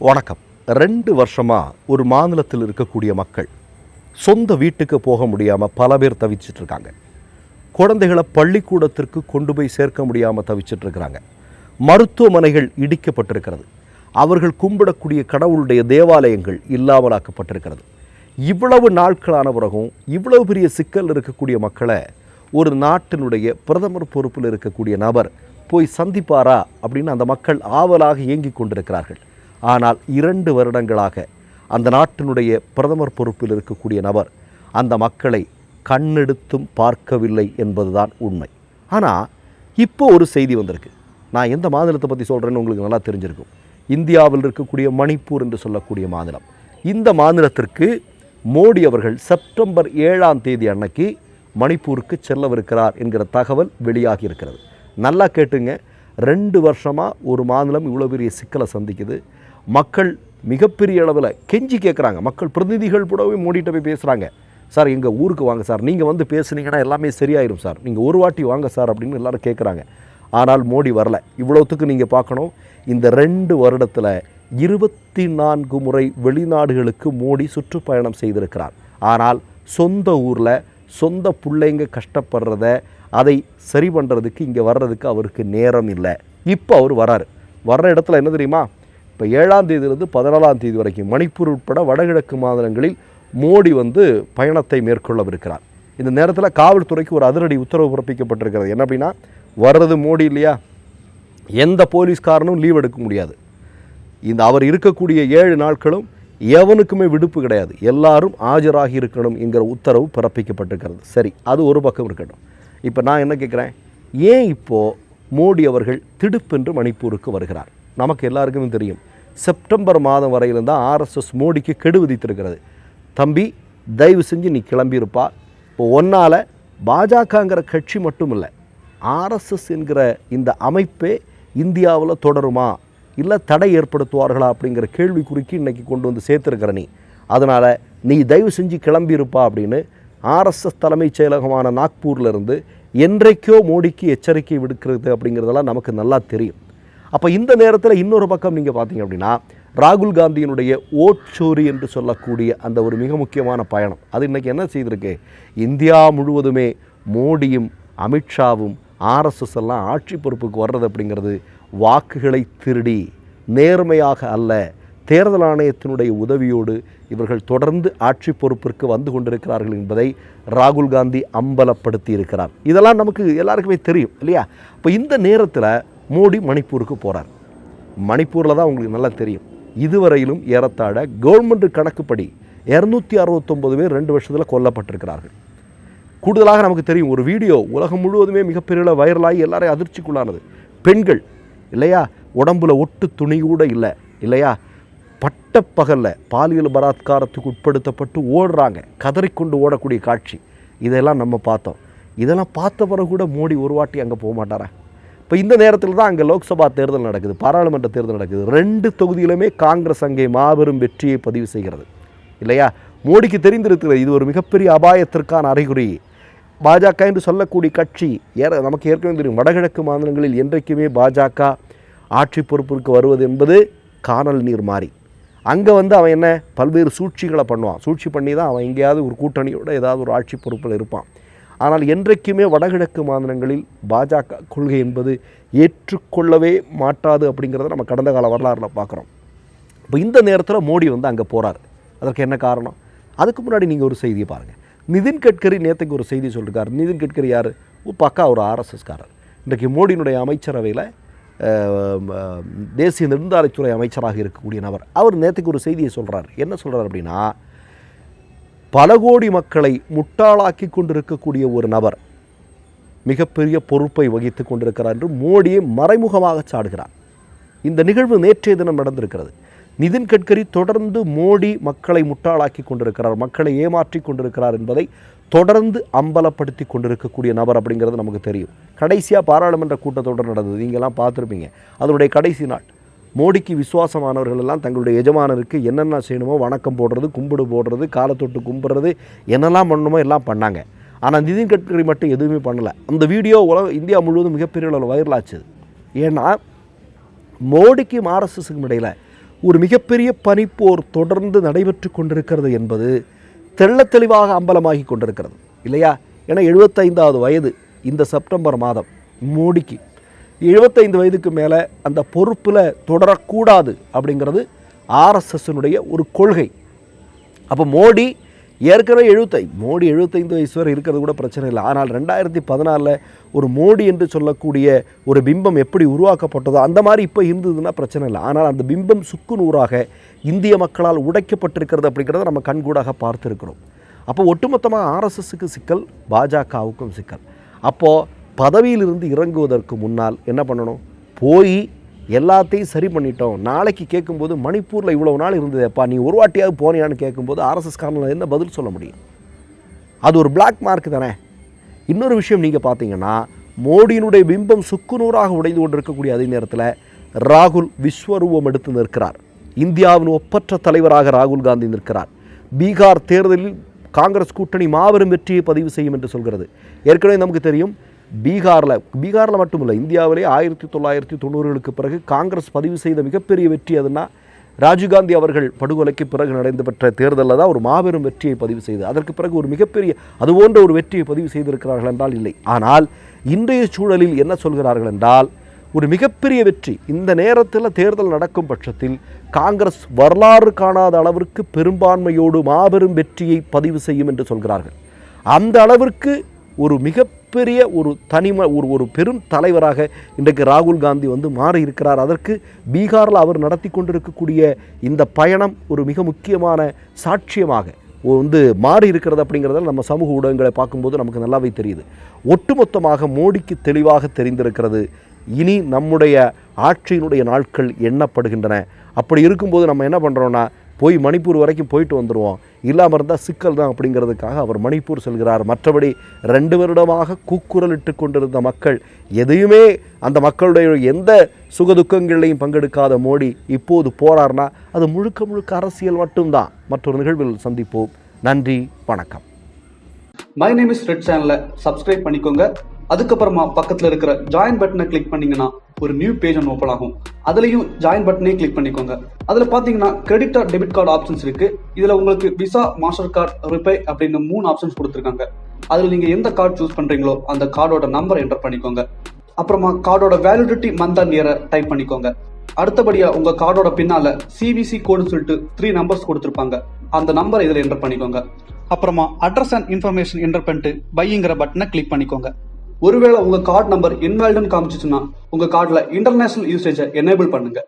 வணக்கம். 2 வருஷமாக ஒரு மாநிலத்தில் இருக்கக்கூடிய மக்கள் சொந்த வீட்டுக்கு போக முடியாமல் பல பேர் தவிச்சிட்ருக்காங்க. குழந்தைகளை பள்ளிக்கூடத்திற்கு கொண்டு போய் சேர்க்க முடியாமல் தவிச்சிட்ருக்கிறாங்க. மருத்துவமனைகள் இடிக்கப்பட்டிருக்கிறது. அவர்கள் கும்பிடக்கூடிய கடவுளுடைய தேவாலயங்கள் இல்லாமலாக்கப்பட்டிருக்கிறது. இவ்வளவு நாட்களான பிறகும் இவ்வளவு பெரிய சிக்கல் இருக்கக்கூடிய மக்களை ஒரு நாட்டினுடைய பிரதமர் பொறுப்பில் இருக்கக்கூடிய நபர் போய் சந்திப்பாரா அப்படின்னு அந்த மக்கள் ஆவலாக இயங்கிக் கொண்டிருக்கிறார்கள். ஆனால் 2 வருடங்களாக அந்த நாட்டினுடைய பிரதமர் பொறுப்பில் இருக்கக்கூடிய நபர் அந்த மக்களை கண்ணெடுத்தும் பார்க்கவில்லை என்பதுதான் உண்மை. ஆனால் இப்போ ஒரு செய்தி வந்திருக்கு. நான் எந்த மாநிலத்தை பற்றி சொல்கிறேன்னு உங்களுக்கு நல்லா தெரிஞ்சிருக்கும். இந்தியாவில் இருக்கக்கூடிய மணிப்பூர் என்று சொல்லக்கூடிய மாநிலம். இந்த மாநிலத்திற்கு மோடி அவர்கள் செப்டம்பர் 7ஆம் தேதி அன்னைக்கு மணிப்பூருக்கு செல்லவிருக்கிறார் என்கிற தகவல் வெளியாகி இருக்கிறது. நல்லா கேட்டுங்க. 2 வருஷமாக ஒரு மாநிலம் இவ்வளோ பெரிய சிக்கலை சந்திக்குது. மக்கள் மிகப்பெரிய அளவில் கெஞ்சி கேட்குறாங்க. மக்கள் பிரதிநிதிகள் கூடவே மோடிட்ட போய் பேசுகிறாங்க. சார் எங்கள் ஊருக்கு வாங்க சார், நீங்கள் வந்து பேசுனீங்கன்னா எல்லாமே சரியாயிரும் சார், நீங்கள் ஒரு வாட்டி வாங்க சார் அப்படின்னு எல்லோரும் கேட்குறாங்க. ஆனால் மோடி வரல. இவ்வளோத்துக்கு நீங்கள் பார்க்கணும், இந்த 2 வருடத்தில் 24 முறை வெளிநாடுகளுக்கு மோடி சுற்றுப்பயணம் செய்திருக்கிறார். ஆனால் சொந்த ஊரில் சொந்த பிள்ளைங்க கஷ்டப்படுறத அதை சரி பண்ணுறதுக்கு இங்கே வர்றதுக்கு அவருக்கு நேரம் இல்லை. இப்போ அவர் வர்றாரு. வர்ற இடத்துல என்ன தெரியுமா, இப்போ 7ஆம் தேதியிலிருந்து 14ஆம் தேதி வரைக்கும் மணிப்பூர் உட்பட வடகிழக்கு மாநிலங்களில் மோடி பயணத்தை மேற்கொள்ளவிருக்கிறார். இந்த நேரத்தில் காவல்துறைக்கு ஒரு அதிரடி உத்தரவு பிறப்பிக்கப்பட்டிருக்கிறது. என்ன அப்படின்னா, வர்றது மோடி இல்லையா, எந்த போலீஸ்காரனும் லீவ் எடுக்க முடியாது. அவர் இருக்கக்கூடிய 7 நாட்களும் எவனுக்குமே விடுப்பு கிடையாது. எல்லாரும் ஆஜராகி இருக்கணும் என்கிற உத்தரவு பிறப்பிக்கப்பட்டிருக்கிறது. சரி, அது ஒரு பக்கம் இருக்கட்டும். இப்போ நான் என்ன கேட்குறேன், ஏன் இப்போது மோடி அவர்கள் திடுப்பென்று மணிப்பூருக்கு வருகிறார்? நமக்கு எல்லாருக்குமே தெரியும், செப்டம்பர் மாதம் வரையிலும் தான் ஆர்எஸ்எஸ் மோடிக்கு கெடு விதித்திருக்கிறது. தம்பி, தயவு செஞ்சு நீ கிளம்பியிருப்பா. இப்போ ஒன்றால் பாஜகங்கிற கட்சி மட்டும் இல்லை, ஆர்எஸ்எஸ் என்கிற இந்த அமைப்பே இந்தியாவில் தொடருமா இல்லை தடை ஏற்படுத்துவார்களா அப்படிங்கிற கேள்விக்குறிக்கு இன்றைக்கி கொண்டு வந்து சேர்த்துருக்கிற நீ. அதனால் நீ தயவு செஞ்சு கிளம்பியிருப்பா அப்படின்னு ஆர்எஸ்எஸ் தலைமைச் செயலகமான நாக்பூர்லேருந்து என்றைக்கோ மோடிக்கு எச்சரிக்கை விடுக்கிறது அப்படிங்கிறதெல்லாம் நமக்கு நல்லா தெரியும். அப்போ இந்த நேரத்தில் இன்னொரு பக்கம் நீங்கள் பார்த்தீங்க அப்படின்னா, ராகுல் காந்தியினுடைய ஓட்சோரி என்று சொல்லக்கூடிய அந்த ஒரு மிக முக்கியமான பயணம் அது இன்றைக்கி என்ன செய்திருக்கு, இந்தியா முழுவதுமே மோடியும் அமித்ஷாவும் ஆர்எஸ்எஸ் எல்லாம் ஆட்சி பொறுப்புக்கு வர்றது அப்படிங்கிறது வாக்குகளை திருடி நேர்மையாக அல்ல, தேர்தல் ஆணையத்தினுடைய உதவியோடு இவர்கள் தொடர்ந்து ஆட்சி பொறுப்பிற்கு வந்து கொண்டிருக்கிறார்கள் என்பதை ராகுல் காந்தி அம்பலப்படுத்தி இருக்கிறார். இதெல்லாம் நமக்கு எல்லாருக்குமே தெரியும் இல்லையா? இப்போ இந்த நேரத்தில் மோடி மணிப்பூருக்கு போகிறார். மணிப்பூரில் தான் உங்களுக்கு நல்லா தெரியும், இதுவரையிலும் ஏறத்தாழ கவர்மெண்ட் கணக்குப்படி 269 பேர் 2 வருஷத்தில் கொல்லப்பட்டிருக்கிறார்கள். கூடுதலாக நமக்கு தெரியும், ஒரு வீடியோ உலகம் முழுவதுமே மிகப்பெரிய வைரலாகி எல்லாரையும் அதிர்ச்சிக்குள்ளானது. பெண்கள் இல்லையா, உடம்புல ஒட்டு துணி கூட இல்லை இல்லையா, பட்டப்பகலில் பாலியல் பலாத்காரத்துக்கு உட்படுத்தப்பட்டு ஓடுறாங்க, கதறிக்கொண்டு ஓடக்கூடிய காட்சி இதெல்லாம் நம்ம பார்த்தோம். இதெல்லாம் பார்த்த பிறகு கூட மோடி ஒரு வாட்டி அங்கே போக மாட்டாரா? இப்போ இந்த நேரத்தில் தான் அங்கே லோக்சபா தேர்தல் நடக்குது, பாராளுமன்ற தேர்தல் நடக்குது. 2 தொகுதியிலுமே காங்கிரஸ் அங்கே மாபெரும் வெற்றியை பதிவு செய்கிறது இல்லையா? மோடிக்கு தெரிந்திருக்கிறது இது ஒரு மிகப்பெரிய அபாயத்திற்கான அறிகுறி. பாஜக என்று சொல்லக்கூடிய கட்சி நமக்கு ஏற்கனவே தெரியும், வடகிழக்கு மாநிலங்களில் என்றைக்குமே பாஜக ஆட்சி பொறுப்பிற்கு வருவது என்பது காணல் நீர் மாறி. அங்கே அவன் என்ன பல்வேறு சூழ்ச்சிகளை பண்ணுவான். சூழ்ச்சி பண்ணி தான் அவன் எங்கேயாவது ஒரு கூட்டணியோட ஏதாவது ஒரு ஆட்சி பொறுப்பில் இருப்பான். ஆனால் என்றைக்குமே வடகிழக்கு மாநிலங்களில் பாஜக கொள்கை என்பது ஏற்றுக்கொள்ளவே மாட்டாது அப்படிங்கிறத நம்ம கடந்த கால வரலாறில் பார்க்குறோம். இப்போ இந்த நேரத்தில் மோடி அங்கே போகிறார். அதற்கு என்ன காரணம்? அதுக்கு முன்னாடி நீங்கள் ஒரு செய்தியை பாருங்கள். நிதின் கட்கரி நேற்றுக்கு ஒரு செய்தி சொல்லியிருக்கார். நிதின் கட்கரி யார்? பக்கா ஒரு ஆர்எஸ்எஸ்காரர். இன்றைக்கு மோடியினுடைய அமைச்சரவையில் தேசிய நெடுஞ்சாலைத்துறை அமைச்சராக இருக்கக்கூடிய நபர். அவர் நேற்றுக்கு ஒரு செய்தியை சொல்கிறார். என்ன சொல்கிறார் அப்படின்னா, பல கோடி மக்களை முட்டாளாக்கி கொண்டிருக்கக்கூடிய ஒரு நபர் மிகப்பெரிய பொறுப்பை வகித்து கொண்டிருக்கிறார் என்று மோடியை மறைமுகமாக சாடுகிறார். இந்த நிகழ்வு நேற்றைய தினம் நடந்திருக்கிறது. நிதின் கட்கரி தொடர்ந்து மோடி மக்களை முட்டாளாக்கி கொண்டிருக்கிறார், மக்களை ஏமாற்றி கொண்டிருக்கிறார் என்பதை தொடர்ந்து அம்பலப்படுத்தி கொண்டிருக்கக்கூடிய நபர் அப்படிங்கிறது நமக்கு தெரியும். கடைசியாக பாராளுமன்ற கூட்டத்தொடர் நடந்தது, நீங்கள்லாம் பார்த்துருப்பீங்க. அதனுடைய கடைசி நாள் மோடிக்கு விசுவாசமானவர்கள் எல்லாம் தங்களுடைய எஜமானருக்கு என்னென்ன செய்யணுமோ வணக்கம் போடுறது, கும்பிடு போடுறது, காலத்தொட்டு கும்பிட்றது, என்னெல்லாம் பண்ணணுமோ எல்லாம் பண்ணாங்க. ஆனால் நிதின் கட்கரி மட்டும் எதுவுமே பண்ணலை. அந்த வீடியோ இந்தியா முழுவதும் மிகப்பெரிய அளவில் வைரல் ஆச்சு. ஏன்னா மோடிக்கும் ஆர்எஸ்எஸ்க்கும் இடையில் ஒரு மிகப்பெரிய பனிப்போர் தொடர்ந்து நடைபெற்று கொண்டிருக்கிறது என்பது தெள்ளத் தெளிவாக அம்பலமாகி கொண்டிருக்கிறது இல்லையா? ஏன்னா 75வது வயது இந்த செப்டம்பர் மாதம் மோடிக்கு. 75 வயதுக்கு மேலே அந்த பொறுப்பில் தொடரக்கூடாது அப்படிங்கிறது ஆர்எஸ்எஸ்னுடைய ஒரு கொள்கை. அப்போ மோடி ஏற்கனவே 75 வயசு வரை இருக்கிறது கூட பிரச்சனை இல்லை. ஆனால் 2014 ஒரு மோடி என்று சொல்லக்கூடிய ஒரு பிம்பம் எப்படி உருவாக்கப்பட்டதோ அந்த மாதிரி இப்போ இருந்ததுன்னா பிரச்சனை இல்லை. ஆனால் அந்த பிம்பம் சுக்குநூறாக இந்திய மக்களால் உடைக்கப்பட்டிருக்கிறது அப்படிங்கிறத நம்ம கண்கூடாக பார்த்துருக்கிறோம். அப்போ ஒட்டுமொத்தமாக ஆர்எஸ்எஸ்க்கு சிக்கல், பாஜகவுக்கும் சிக்கல். அப்போது பதவியிலிருந்து இறங்குவதற்கு முன்னால் என்ன பண்ணணும்? போய் எல்லாத்தையும் சரி பண்ணிட்டோம். நாளைக்கு கேட்கும்போது மணிப்பூரில் இவ்வளோ நாள் இருந்ததேப்பா, நீ ஒரு வாட்டியாவது போனியான்னு கேட்கும்போது ஆர்எஸ்எஸ்காரனில் என்ன பதில் சொல்ல முடியும்? அது ஒரு பிளாக் மார்க் தானே. இன்னொரு விஷயம் நீங்கள் பார்த்தீங்கன்னா, மோடியினுடைய பிம்பம் சுக்குநூறாக உடைந்து கொண்டிருக்கக்கூடிய அதே நேரத்தில் ராகுல் விஸ்வரூபம் எடுத்து நிற்கிறார். இந்தியாவின் ஒப்பற்ற தலைவராக ராகுல் காந்தி நிற்கிறார். பீகார் தேர்தலில் காங்கிரஸ் கூட்டணி மாபெரும் வெற்றியை பதிவு செய்யும் என்று சொல்கிறது. ஏற்கனவே நமக்கு தெரியும், பீகாரில் மட்டுமில்லை, இந்தியாவிலே 1990களுக்கு பிறகு காங்கிரஸ் பதிவு செய்த மிகப்பெரிய வெற்றி அதுனா ராஜீவ்காந்தி அவர்கள் படுகொலைக்கு பிறகு நடைபெற்ற தேர்தலில் தான் ஒரு மாபெரும் வெற்றியை பதிவு செய்து, அதற்கு பிறகு ஒரு மிகப்பெரிய அதுபோன்ற ஒரு வெற்றியை பதிவு செய்திருக்கிறார்கள் என்றால் இல்லை. ஆனால் இன்றைய சூழலில் என்ன சொல்கிறார்கள் என்றால், ஒரு மிகப்பெரிய வெற்றி இந்த நேரத்தில் தேர்தல் நடக்கும் பட்சத்தில் காங்கிரஸ் வரலாறு காணாத அளவிற்கு பெரும்பான்மையோடு மாபெரும் வெற்றியை பதிவு செய்யும் என்று சொல்கிறார்கள். அந்த அளவிற்கு ஒரு மிகப்பெரிய ஒரு பெரும் தலைவராக இன்றைக்கு ராகுல் காந்தி மாறி இருக்கிறார். அதற்கு பீகாரில் அவர் நடத்தி கொண்டிருக்கக்கூடிய இந்த பயணம் ஒரு மிக முக்கியமான சாட்சியமாக மாறி இருக்கிறது அப்படிங்கிறத நம்ம சமூக ஊடகங்களை பார்க்கும்போது நமக்கு நல்லாவே தெரியுது. ஒட்டுமொத்தமாக மோடிக்கு தெளிவாக தெரிந்திருக்கிறது, இனி நம்முடைய ஆட்சியினுடைய நாட்கள் எண்ணப்படுகின்றன. அப்படி இருக்கும்போது நம்ம என்ன பண்ணுறோன்னா, போய் மணிப்பூர் வரைக்கும் போயிட்டு வந்துடுவோம், இல்லாமல் இருந்தால் சிக்கல் தான் அப்படிங்கிறதுக்காக அவர் மணிப்பூர் செல்கிறார். மற்றபடி 2 வருடமாக கூக்குரலிட்டு கொண்டிருந்த மக்கள் எதையுமே, அந்த மக்களுடைய எந்த சுகதுக்கங்களையும் பங்கெடுக்காத மோடி இப்போது போறார்னா அது முழுக்க அரசியல் மட்டும்தான். மற்றொரு நிகழ்வில் சந்திப்போம். நன்றி, வணக்கம். மை நேம் இஸ் ரெட் சேனலை சப்ஸ்கிரைப் பண்ணிக்கோங்க. அதுக்கப்புறமா பக்கத்தில் இருக்கிற ஜாயின் பட்டனை கிளிக் பண்ணீங்கன்னா ஒரு நியூ பேஜ் ஒன்று ஓப்பன் ஆகும். அதுலயும் ஜாயின் பட்டனே கிளிக் பண்ணிக்கோங்க. அதுல பாத்தீங்கன்னா credit R debit card options இருக்கு. இதுல உங்களுக்கு விசா, மாஸ்டர் கார்டு, ரிப்பே அப்படின்னு 3 ஆப்ஷன்ஸ் கொடுத்துருக்காங்க. அதுல நீங்க எந்த கார்டு சூஸ் பண்றீங்களோ அந்த கார்டோட நம்பர் என்டர் பண்ணிக்கோங்க. அப்புறமா கார்டோட வேலிடிட்டி மந்த் அண்ட் இயரை டைப் பண்ணிக்கோங்க. அடுத்தபடியா உங்க கார்டோட பின்னால சிவிசி கோடுன்னு சொல்லிட்டு 3 நம்பர்ஸ் கொடுத்துருப்பாங்க. அந்த நம்பர் இதுல என்டர் பண்ணிக்கோங்க. அப்புறமா அட்ரஸ் அண்ட் இன்ஃபர்மேஷன் என்டர் பண்ணிட்டு பைங்கிற பட்டனை கிளிக் பண்ணிக்கோங்க. ஒருவேளை உங்க கார்டு நம்பர் இன்வாலிட்னு காமிச்சிச்சுன்னா உங்க கார்டுல இன்டர்நேஷனல் யூசேஜை எனேபிள் பண்ணுங்க.